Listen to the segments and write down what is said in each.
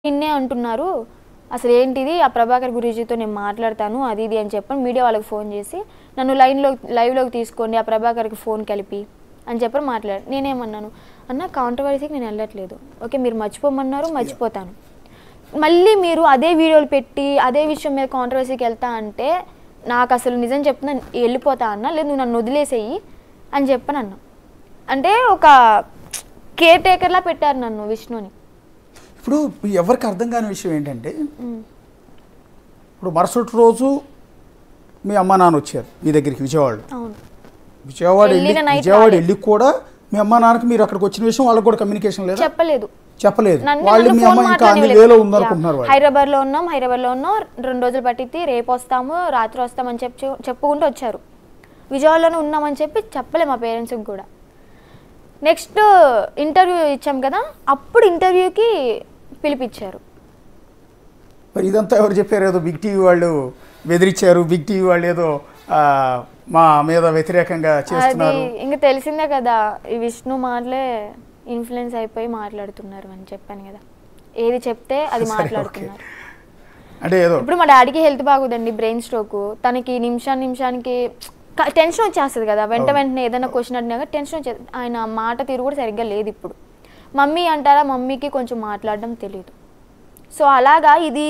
నిన్నే అంటున్నారు అసలు ఏంటిది ఆ ప్రభాకర్ గురూజీతో నేను మాట్లాడతాను అది ఇది అని చెప్పని మీడియా వాళ్ళకి ఫోన్ చేసి నన్ను లైవ్లోకి తీసుకోండి ఆ ప్రభాకర్కి ఫోన్ కలిపి అని చెప్పని మాట్లాడారు. నేనేమన్నాను అన్న కాంట్రవర్సీకి నేను వెళ్ళట్లేదు, ఓకే మీరు మర్చిపోమన్నారు మర్చిపోతాను, మళ్ళీ మీరు అదే వీడియోలు పెట్టి అదే విషయం మీద కాంట్రవర్సీకి వెళ్తా అంటే నాకు అసలు నిజం చెప్తున్నా వెళ్ళిపోతా అన్న, లేదు నువ్వు నన్ను వదిలేసేయి అని చెప్పని అన్నా. అంటే ఒక కేర్ టేకర్లా పెట్టారు నన్ను విష్ణుని. ఇప్పుడు ఎవరికి అర్థం కాని విషయం ఏంటంటే ఇప్పుడు మరుసటి రోజు మీ అమ్మ నాన్న వచ్చారు మీ దగ్గరికి విజయవాడ వెళ్ళి కూడా మీ అమ్మ నాన్నకి మీరు అక్కడికి వచ్చిన విషయం వాళ్ళకి కూడా కమ్యూనికేషన్ లేదు, చెప్పలేదు వాళ్ళు మీ అమ్మ ఇంకా అన్ని వేలో ఉందనుకుంటున్నారు. హైదరాబాద్లో ఉన్నాం 2 రోజులు పట్టింది, రేపు వస్తాము రాత్రి వస్తామని చెప్పుకుంటూ వచ్చారు. విజయవాడలోనే ఉన్నామని చెప్పలే మా పేరెంట్స్కి కూడా. నెక్స్ట్ ఇంటర్వ్యూ ఇచ్చాం కదా, అప్పుడు ఇంటర్వ్యూకి పిలిపించారు. మరి ఇదంతా ఎవరు చెప్పారు? ఏదో బిగ్ టీవీ వాళ్ళు బెదిరించారు, బిగ్ టీవీ వాళ్ళు ఏదో మా మీద వ్యతిరేకంగా చేస్తున్నారు. ఇంకా తెలిసిందే కదా ఈ విష్ణు మాటలే ఇన్ఫ్లుయెన్స్ అయిపోయి మాట్లాడుతున్నారు అని చెప్పాను కదా, ఏది చెప్తే అది మాట్లాడుతున్నారు. అంటే ఏదో ఇప్పుడు మా డాడీకి హెల్త్ బాగుందండి, బ్రెయిన్ స్ట్రోక్, తనకి నిమిషానికి టెన్షన్ వచ్చేస్తుంది కదా, వెంటనే ఏదైనా క్వశ్చన్ అడిగినాక టెన్షన్ వచ్చేది. ఆయన మాట తీరు కూడా సరిగ్గా లేదు. ఇప్పుడు మమ్మీ అంటారా, మమ్మీకి కొంచెం మాట్లాడడం తెలియదు. సో అలాగా ఇది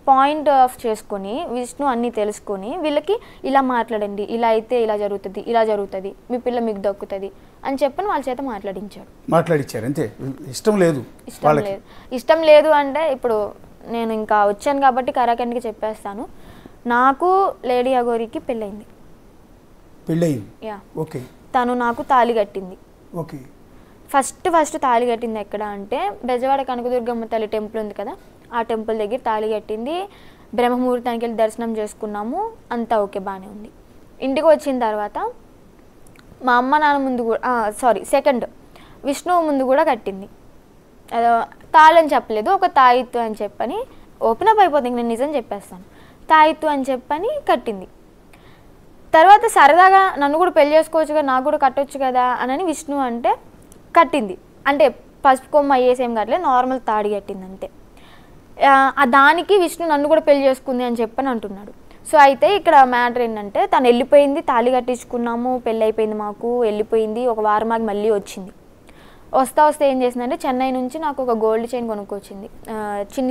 పాయింట్ ఆఫ్ చేసుకొని విష్ణు అన్నీ తెలుసుకొని వీళ్ళకి ఇలా మాట్లాడండి, ఇలా అయితే ఇలా జరుగుతుంది, మీ పిల్ల మీకు దక్కుతుంది అని చెప్పని వాళ్ళ చేత మాట్లాడించారు అంతే. ఇష్టం లేదు అంటే ఇప్పుడు నేను ఇంకా వచ్చాను కాబట్టి కరాఖండ్కి చెప్పేస్తాను, నాకు లేడీ అఘోరికి పెళ్ళయింది. తను నాకు తాళి కట్టింది. ఫస్ట్ తాళి కట్టింది ఎక్కడ అంటే బెజవాడ కనకదుర్గమ్మ తల్లి టెంపుల్ ఉంది కదా, ఆ టెంపుల్ దగ్గర తాళి కట్టింది. బ్రహ్మముహూర్తానికి వెళ్ళి దర్శనం చేసుకున్నాము, అంతా ఓకే బాగానే ఉంది. ఇంటికి వచ్చిన తర్వాత మా అమ్మ నాన్న ముందు కూడా సెకండ్ విష్ణు ముందు కూడా కట్టింది. తాళి అని చెప్పలేదు, ఒక తాయిత్తు అని చెప్పని ఓపెన్ అప్ అయిపోతుంది, నేను నిజం చెప్పేస్తాను. తాయిత్తు అని చెప్పని కట్టింది. తర్వాత సరదాగా నన్ను కూడా పెళ్లి చేసుకోవచ్చు కదా, నాకు కూడా కట్టొచ్చు కదా అని విష్ణు అంటే కట్టింది. అంటే పసుపు కొమ్మ అయ్యేసేం కట్టలేదు, నార్మల్ తాడి కట్టింది అంతే. దానికి విష్ణు నన్ను కూడా పెళ్లి చేసుకుంది అని చెప్పని అంటున్నాడు. సో అయితే ఇక్కడ మ్యాటర్ ఏంటంటే తను వెళ్ళిపోయింది, తాళి కట్టించుకున్నాము, పెళ్ళి అయిపోయింది, మాకు వెళ్ళిపోయింది. ఒక వారం మాకు మళ్ళీ వచ్చింది. వస్తే ఏం చేసిందంటే చెన్నై నుంచి నాకు ఒక గోల్డ్ చైన్ కొనుక్కొచ్చింది.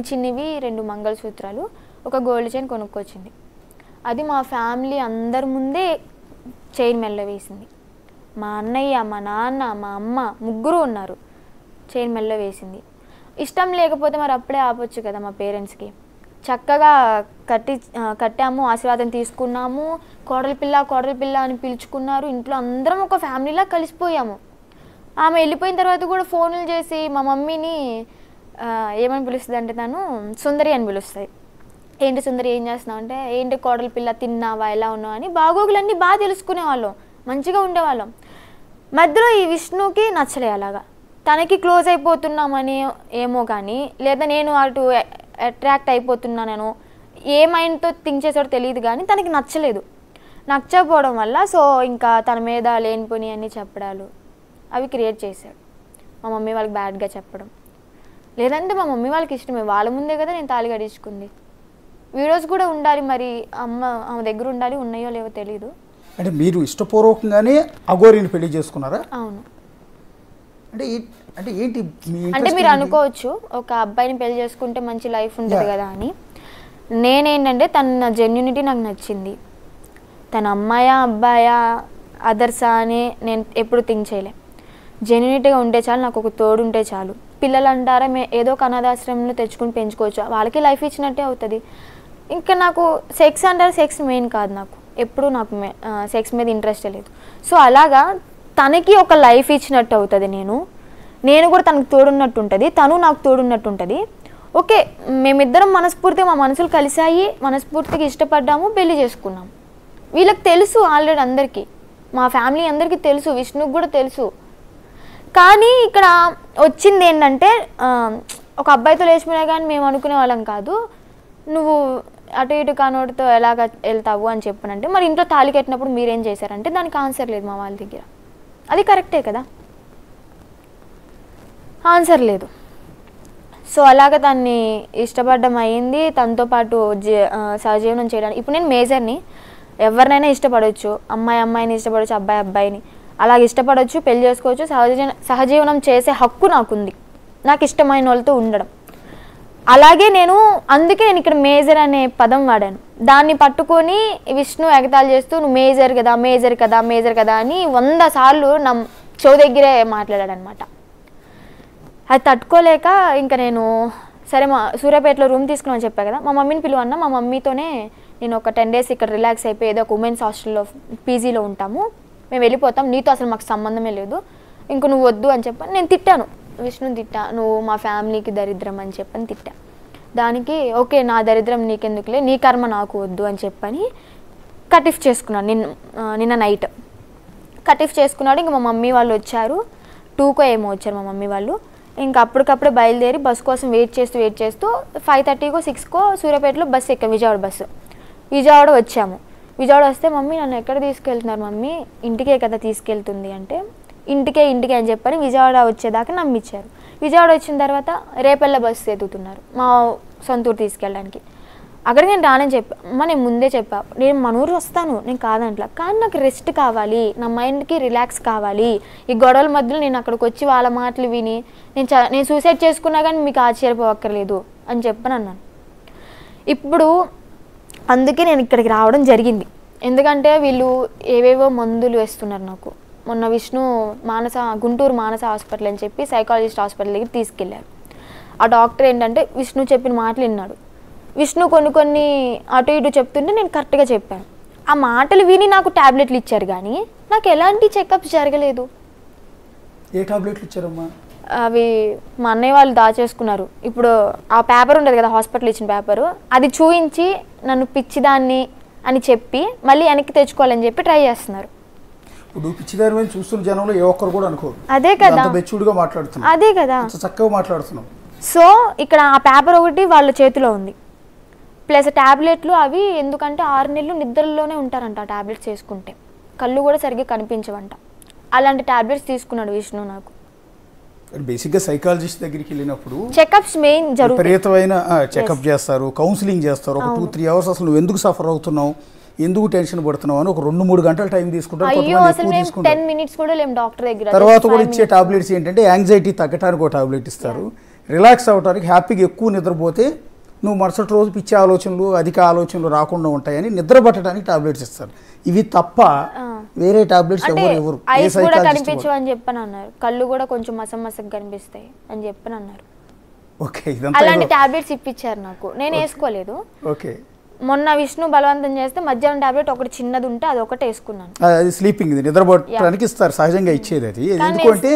చిన్నవి 2 మంగళసూత్రాలు, ఒక గోల్డ్ చైన్ కొనుక్కొచ్చింది. అది మా ఫ్యామిలీ అందరి ముందే చైన్ మెల్ల వేసింది. మా అన్నయ్య, మా నాన్న, మా అమ్మ ముగ్గురు ఉన్నారు, చైన్ మెల్ల వేసింది. ఇష్టం లేకపోతే మరి అప్పుడే ఆపొచ్చు కదా మా పేరెంట్స్కి. చక్కగా కట్టాము, ఆశీర్వాదం తీసుకున్నాము, కోడలి పిల్ల అని పిలుచుకున్నారు. ఇంట్లో అందరం ఒక ఫ్యామిలీలా కలిసిపోయాము. ఆమె వెళ్ళిపోయిన తర్వాత కూడా ఫోన్లు చేసి మా మమ్మీని ఏమని పిలుస్తుంది అంటే తను సుందరి అని పిలుస్తుంది. ఏంటి సుందరి ఏం చేస్తున్నావు అంటే, ఏంటి కోడలి పిల్ల తిన్నావా ఎలా ఉన్నావు అని బాగోగులన్నీ బాగా తెలుసుకునేవాళ్ళం, మంచిగా ఉండేవాళ్ళం. మధ్యలో ఈ విష్ణుకి నచ్చలే అలాగా, తనకి క్లోజ్ అయిపోతున్నామని ఏమో కానీ, లేదా నేను అటు అట్రాక్ట్ అయిపోతున్నానో ఏ మైండ్తో థింక్ చేసాడో తెలియదు కానీ తనకి నచ్చకపోవడం వల్ల సో ఇంకా తన మీద లేనిపోని అన్నీ చెప్పడాలు అవి క్రియేట్ చేశాడు. మా మమ్మీ వాళ్ళకి బ్యాడ్గా చెప్పడం, లేదంటే మా మమ్మీ వాళ్ళకి ఇష్టమే, వాళ్ళ ముందే కదా నేను తాళి కట్టించుకుంది. వీడియోస్ కూడా ఉండాలి, మరి ఆమె దగ్గర ఉండాలి, ఉన్నాయో లేవో తెలీదు. అంటే మీరు ఇష్టపూర్వకంగానే అఘోరిని పెళ్లి చేసుకున్నారా? అవును. అంటే ఏంటి అంటే మీరు అనుకోవచ్చు ఒక అబ్బాయిని పెళ్లి చేసుకుంటే మంచి లైఫ్ ఉంటుంది కదా అని. నేనేంటంటే తన జెన్యూనిటీ నాకు నచ్చింది. తన అమ్మాయా అబ్బాయా అదర్సా అని నేను ఎప్పుడు థింక్ చేయలే. జెన్యూనిటీగా ఉంటే చాలు, నాకు ఒక తోడు ఉంటే చాలు. పిల్లలు అంటారా ఏదో ఒక అనాథాశ్రమంలో తెచ్చుకుని పెంచుకోవచ్చు, వాళ్ళకి లైఫ్ ఇచ్చినట్టే అవుతుంది. ఇంకా నాకు సెక్స్ అంటారు, సెక్స్ మెయిన్ కాదు, నాకు ఎప్పుడు నాకు సెక్స్ మీద ఇంట్రెస్టే లేదు. సో అలాగా తనకి ఒక లైఫ్ ఇచ్చినట్టు అవుతుంది, నేను కూడా తనకు తోడున్నట్టు ఉంటుంది, తను నాకు తోడున్నట్టు ఉంటుంది. ఓకే మేమిద్దరం మనస్ఫూర్తిగా మా మనసులు కలిసాయి, మనస్ఫూర్తిగా ఇష్టపడ్డాము, పెళ్లి చేసుకున్నాము. వీళ్ళకి తెలుసు ఆల్రెడీ, అందరికీ మా ఫ్యామిలీ అందరికీ తెలుసు, విష్ణుకు కూడా తెలుసు. కానీ ఇక్కడ వచ్చింది ఏంటంటే ఒక అబ్బాయితో లేచిపోయినా కానీ మేము అనుకునే వాళ్ళం కాదు, నువ్వు అటు ఇటు కానోడితో ఎలాగ వెళ్తావు అని చెప్పనంటే, మరి ఇంట్లో తాళి కట్టినప్పుడు మీరేం చేశారంటే దానికి ఆన్సర్ లేదు మా వాళ్ళ దగ్గర. అది కరెక్టే కదా, ఆన్సర్ లేదు. సో అలాగ తన్ని ఇష్టపడడం అయ్యింది. తనతో పాటు సహజీవనం చేయడానికి ఇప్పుడు నేను మేజర్ని, ఎవరినైనా ఇష్టపడవచ్చు, అమ్మాయిని ఇష్టపడవచ్చు, అబ్బాయిని అలాగ ఇష్టపడవచ్చు, పెళ్లి చేసుకోవచ్చు, సహజీవనం చేసే హక్కు నాకుంది, నాకు ఇష్టమైన వాళ్ళతో ఉండడం. అలాగే అందుకే నేను ఇక్కడ మేజర్ అనే పదం వాడాను. దాన్ని పట్టుకొని విష్ణు ఎగతాళి చేస్తూ నువ్వు మేజర్ కదా అని 100 సార్లు నా చెవు దగ్గరే మాట్లాడాడు అనమాట. అది తట్టుకోలేక ఇంకా నేను సరే సూర్యాపేటలో రూమ్ తీసుకున్నాను చెప్పా కదా, మా మమ్మీని పిలువన్నా, మా మమ్మీతోనే నేను ఒక 10 days ఇక్కడ రిలాక్స్ అయిపోయి ఏదో ఒక ఉమెన్స్ హాస్టల్లో పీజీలో ఉంటాము, మేము వెళ్ళిపోతాం, నీతో అసలు మాకు సంబంధమే లేదు, ఇంక నువ్వు వద్దు అని చెప్పని నేను తిట్టాను. విష్ణుని తిట్టా, నువ్వు మా ఫ్యామిలీకి దరిద్రం అని చెప్పని తిట్టా. దానికి ఓకే నా దరిద్రం నీకెందుకులే, నీ కర్మ నాకు వద్దు అని చెప్పని కటిఫ్ చేసుకున్నాను. నిన్న నైట్ కటిఫ్ చేసుకున్నాడు. ఇంక మా మమ్మీ వాళ్ళు వచ్చారు, 2కో ఏమో వచ్చారు మా మమ్మీ వాళ్ళు. ఇంకా అప్పటికప్పుడే బయలుదేరి బస్సు కోసం వెయిట్ చేస్తూ 5:30కో 6కో సూర్యాపేటలో బస్సు ఎక్కాం, విజయవాడ బస్సు. విజయవాడ వచ్చాము. విజయవాడ వస్తే మమ్మీ నన్ను ఎక్కడ తీసుకెళ్తున్నారు మమ్మీ, ఇంటికే కదా తీసుకెళ్తుంది అంటే ఇంటికే అని చెప్పని విజయవాడ వచ్చేదాకా నమ్మిచ్చారు. విజయవాడ వచ్చిన తర్వాత రేపల్ల బస్సు ఎదుగుతున్నారు మా సొంత ఊరు తీసుకెళ్ళడానికి. అక్కడికి నేను రానని చెప్పా, నేను ముందే చెప్పా, నేను మన ఊరు వస్తాను, నేను కాదంట్లా, కానీ నాకు రెస్ట్ కావాలి, నా మైండ్కి రిలాక్స్ కావాలి, ఈ గొడవల మధ్యలో నేను అక్కడికి వచ్చి వాళ్ళ మాటలు విని నేను సూసైడ్ చేసుకున్నా కానీ మీకు ఆశ్చర్యపోవక్కర్లేదు అని చెప్పని అన్నాను. ఇప్పుడు అందుకే నేను ఇక్కడికి రావడం జరిగింది. ఎందుకంటే వీళ్ళు ఏవేవో మందులు వేస్తున్నారు నాకు. మొన్న విష్ణు గుంటూరు మానస హాస్పిటల్ అని చెప్పి సైకాలజిస్ట్ హాస్పిటల్ దగ్గర తీసుకెళ్లారు. ఆ డాక్టర్ ఏంటంటే విష్ణు చెప్పిన మాటలు విన్నాడు. విష్ణు కొన్ని అటు ఇటు చెప్తుంటే నేను కరెక్ట్గా చెప్పాను. ఆ మాటలు విని నాకు టాబ్లెట్లు ఇచ్చారు కానీ నాకు ఎలాంటి చెకప్స్ జరగలేదు. ఏ టాబ్లెట్లు ఇచ్చారమ్మా? అవి మా అన్నయ్య వాళ్ళు దాచేసుకున్నారు. ఇప్పుడు ఆ పేపర్ ఉండదు కదా, హాస్పిటల్ ఇచ్చిన పేపరు, అది చూయించి నన్ను పిచ్చిదాన్ని అని చెప్పి మళ్ళీ వెనక్కి తెచ్చుకోవాలని చెప్పి ట్రై చేస్తున్నారు. ఇప్పుడు పిచ్చిదాన్ని చూస్తున్న జనంలో ఏ ఒక్కరు కూడా అనుకోరు. అదే కదా, మెచ్యూర్డ్గా మాట్లాడుతున్నారు, అదే కదా, చక్కగా మాట్లాడుతున్నాం. సో ఇక్కడ ఆ పేపర్ ఒకటి వాళ్ళ చేతిలో ఉంది, ప్లస్ టాబ్లెట్లు. అవి ఎందుకంటే 6 నెలలు నిద్రలోనే ఉంటారంట ఆ టాబ్లెట్స్ వేసుకుంటే, కళ్ళు కూడా సరిగ్గా కనిపించవంట. అలాంటి టాబ్లెట్స్ తీసుకున్నాడు విష్ణు నాకు. బేసిక్గా సైకాలజిస్ట్ దగ్గరికి వెళ్ళినప్పుడు చెకప్స్ మెయిన్ జరుగుతాయి, విపరీతమైన చెకప్ చేస్తారు, కౌన్సిలింగ్ చేస్తారు. ఒక 2-3 hours అసలు నువ్వు ఎందుకు సఫర్ అవుతున్నావు, ఎందుకు టెన్షన్ పడుతున్నావు అని ఒక 2-3 గంటల టైం తీసుకుంటారు. 10 minutes కూడా లేం డాక్టర్ దగ్గర. తర్వాత కూడా ఇచ్చే టాబ్లెట్స్ ఏంటంటే యాంగ్జైటీ తగ్గడానికి ఒక టాబ్లెట్ ఇస్తారు, రిలాక్స్ అవ్వడానికి, హ్యాపీగా ఎక్కువ నిద్రపోతే నువ్వు మరుసటి రోజు పిచ్చి ఆలోచనలు అధిక ఆలోచనలు రాకుండా ఉంటాయని నిద్ర పట్టడానికి టాబ్లెట్స్ ఇస్తారు. ఇవి తప్ప వేరే టాబ్లెట్స్ ఎవరు ఐస్ కూడా కనిపించవు అని చెప్పని అన్నారు, కళ్ళు కూడా కొంచెం మసమసగా కనిపిస్తాయి అని చెప్పని అన్నారు. ఓకే, ఇదంతా అలాంటి టాబ్లెట్స్ ఇప్పించారు నాకు, నేను వేసుకోలేదు. ఓకే, మొన్న విష్ణు బలవంతం చేస్తే మధ్యాహ్నం టాబ్లెట్ ఒకటి చిన్నది ఉంటే అది ఒకటి వేసుకున్నాను. అది స్లీపింగ్, ఇది నిద్రపోవడానికి ఇస్తారు, సహజంగా ఇచ్చేది అది. ఎందుకంటే